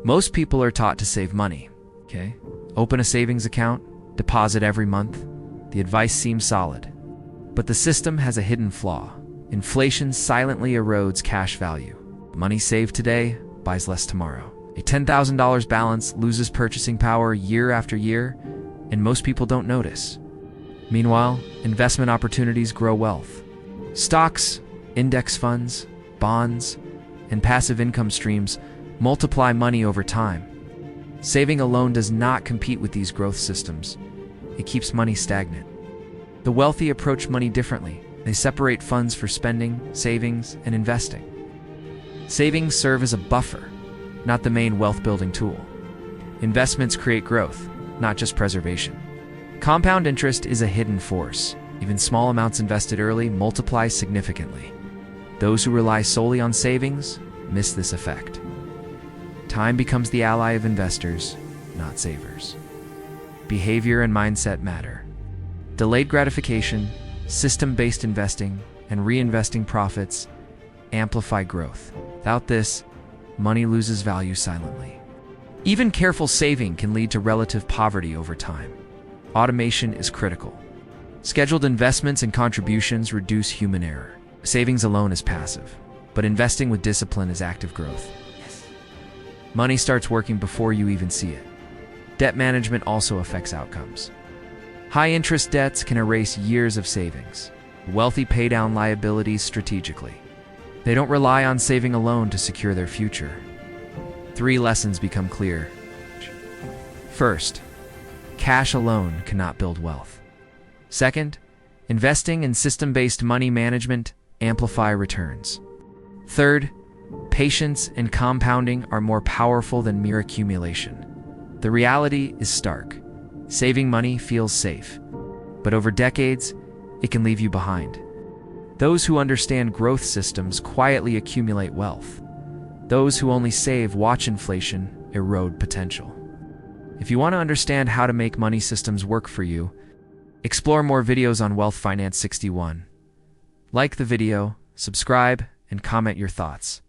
Most people are taught to save money, okay? Open a savings account, deposit every month. The advice seems solid. But the system has a hidden flaw. Inflation silently erodes cash value. Money saved today buys less tomorrow. A $10,000 balance loses purchasing power year after year, and most people don't notice. Meanwhile, investment opportunities grow wealth. Stocks, index funds, bonds, and passive income streams multiply money over time. Saving alone does not compete with these growth systems. It keeps money stagnant. The wealthy approach money differently. They separate funds for spending, savings, and investing. Savings serve as a buffer, not the main wealth-building tool. Investments create growth, not just preservation. Compound interest is a hidden force. Even small amounts invested early multiply significantly. Those who rely solely on savings miss this effect. Time becomes the ally of investors, not savers. Behavior and mindset matter. Delayed gratification, system-based investing, and reinvesting profits amplify growth. Without this, money loses value silently. Even careful saving can lead to relative poverty over time. Automation is critical. Scheduled investments and contributions reduce human error. Savings alone is passive, but investing with discipline is active growth. Money starts working before you even see it. Debt management also affects outcomes. High-interest debts can erase years of savings. Wealthy pay down liabilities strategically. They don't rely on saving alone to secure their future. 3 lessons become clear. First, cash alone cannot build wealth. Second, investing and system-based money management amplify returns. Third, patience and compounding are more powerful than mere accumulation. The reality is stark. Saving money feels safe, but over decades, it can leave you behind. Those who understand growth systems quietly accumulate wealth. Those who only save watch inflation erode potential. If you want to understand how to make money systems work for you, explore more videos on Wealth Finance 61. Like the video, subscribe, and comment your thoughts.